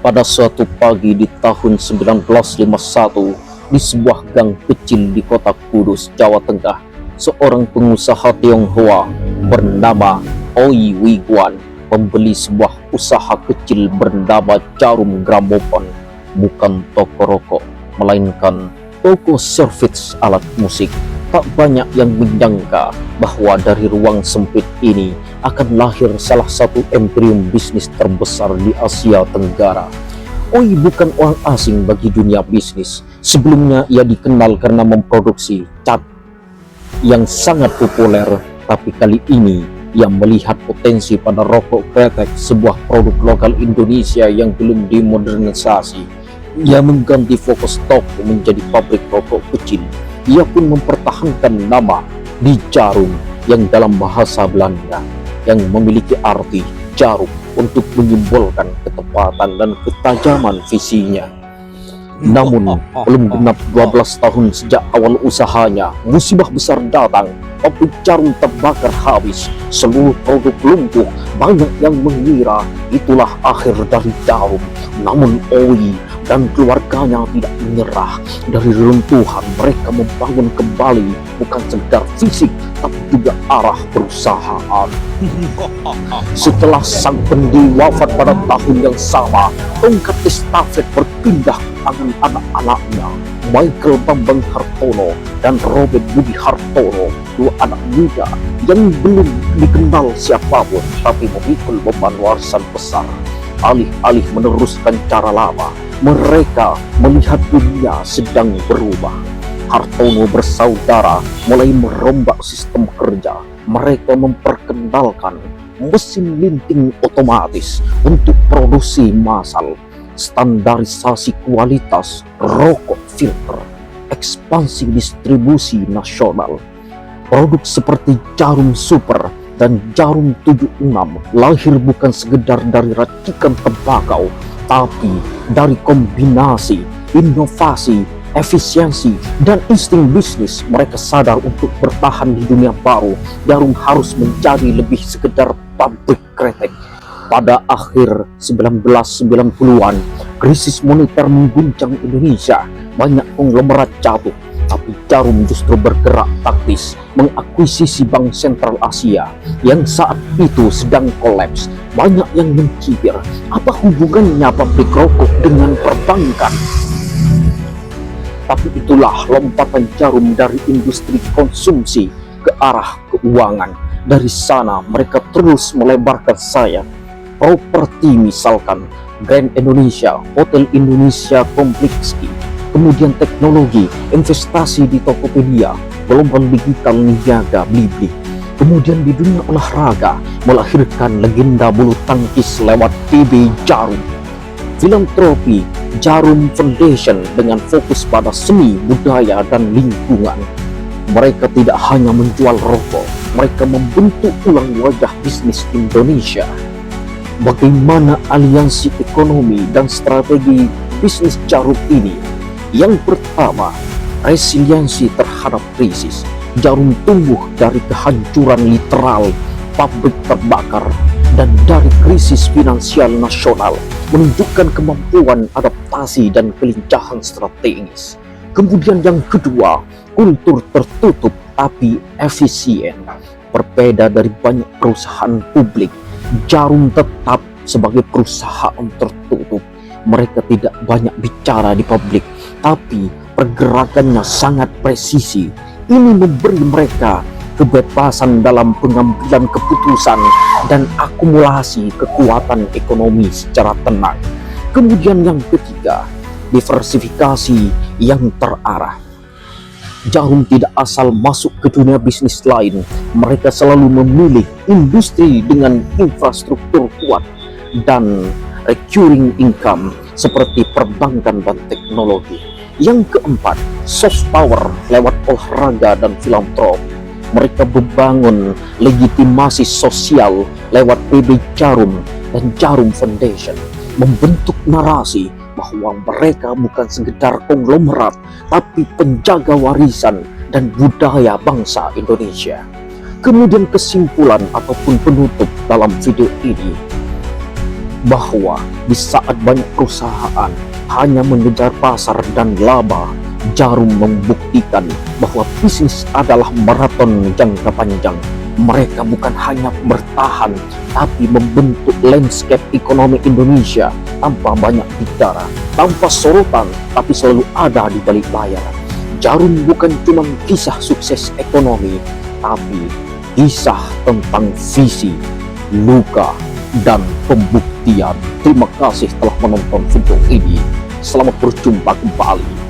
Pada suatu pagi di tahun 1951, di sebuah gang kecil di kota Kudus, Jawa Tengah, seorang pengusaha Tionghoa bernama Oi Wiguan membeli sebuah usaha kecil bernama Jarum Gramofon, bukan toko rokok, melainkan toko servis alat musik. Tak banyak yang menyangka bahwa dari ruang sempit ini akan lahir salah satu imperium bisnis terbesar di Asia Tenggara. Oi bukan orang asing bagi dunia bisnis. Sebelumnya ia dikenal karena memproduksi cat yang sangat populer, tapi kali ini ia melihat potensi pada rokok kretek, sebuah produk lokal Indonesia yang belum dimodernisasi. Ia mengganti fokus toko menjadi pabrik rokok kecil. Ia pun mempertahankan nama di Jarum yang dalam bahasa Belanda yang memiliki arti jarum untuk menyimbolkan ketepatan dan ketajaman visinya. Namun belum genap 12 tahun sejak awal usahanya, musibah besar datang. Pabrik jarum terbakar habis, seluruh produk lumpuh. Banyak yang mengira itulah akhir dari Jarum. Namun Oi dan keluarganya tidak menyerah. Dari runtuhan mereka membangun kembali, bukan sekedar fisik tapi juga arah perusahaan. Setelah sang pendiri wafat pada tahun yang sama, tongkat estafet berpindah ke tangan anak-anaknya, Michael Bambang Hartono dan Robert Budi Hartono, dua anak muda yang belum dikenal siapapun tapi memikul beban warisan besar. Alih-alih meneruskan cara lama, mereka melihat dunia sedang berubah. Hartono bersaudara mulai merombak sistem kerja. Mereka memperkenalkan mesin linting otomatis untuk produksi massal, standarisasi kualitas rokok filter, ekspansi distribusi nasional. Produk seperti Jarum Super dan Jarum 76 lahir bukan sekedar dari racikan tembakau, tapi dari kombinasi inovasi, efisiensi, dan insting bisnis. Mereka sadar untuk bertahan di dunia baru, Jarum harus menjadi lebih sekedar pabrik kretek. Pada akhir 1990-an, krisis moneter mengguncang Indonesia. Banyak konglomerat jatuh, tapi Jarum justru bergerak taktis, mengakuisisi Bank Sentral Asia yang saat itu sedang kolaps. Banyak yang mencibir, apa hubungannya pabrik rokok dengan perbankan? Tapi itulah lompatan Jarum dari industri konsumsi ke arah keuangan. Dari sana mereka terus melebarkan sayap. Properti misalkan Grand Indonesia, Hotel Indonesia Kompleks, kemudian teknologi, investasi di Tokopedia, Global Digital Niaga Blibli. Kemudian di dunia olahraga, melahirkan legenda bulu tangkis lewat PB Jarum. Filantropi, Jarum Foundation dengan fokus pada seni, budaya, dan lingkungan. Mereka tidak hanya menjual rokok, mereka membentuk ulang wajah bisnis Indonesia. Bagaimana aliansi ekonomi dan strategi bisnis Jarum ini? Yang pertama, resiliensi terhadap krisis. Jarum tumbuh dari kehancuran literal, pabrik terbakar, dan dari krisis finansial nasional, menunjukkan kemampuan adaptasi dan kelincahan strategis. Kemudian yang kedua, kultur tertutup tapi efisien. Berbeda dari banyak perusahaan publik, Jarum tetap sebagai perusahaan tertutup. Mereka tidak banyak bicara di publik, tapi pergerakannya sangat presisi. Ini memberi mereka kebebasan dalam pengambilan keputusan dan akumulasi kekuatan ekonomi secara tenang. Kemudian yang ketiga, diversifikasi yang terarah. Jarum tidak asal masuk ke dunia bisnis lain. Mereka selalu memilih industri dengan infrastruktur kuat dan recurring income seperti perbankan dan teknologi. Yang keempat, soft power lewat olahraga dan filantropi. Mereka membangun legitimasi sosial lewat PB Jarum dan Jarum Foundation, membentuk narasi bahwa mereka bukan sekedar konglomerat, tapi penjaga warisan dan budaya bangsa Indonesia. Kemudian kesimpulan ataupun penutup dalam video ini, bahwa di saat banyak perusahaan hanya mengejar pasar dan laba, Jarum membuktikan bahwa bisnis adalah maraton jangka panjang. Mereka bukan hanya bertahan, tapi membentuk landscape ekonomi Indonesia tanpa banyak bicara, tanpa sorotan, tapi selalu ada di balik layar. Jarum bukan cuma kisah sukses ekonomi, tapi kisah tentang visi, luka, dan pembuktian. Terima kasih telah menonton video ini. Selamat berjumpa kembali.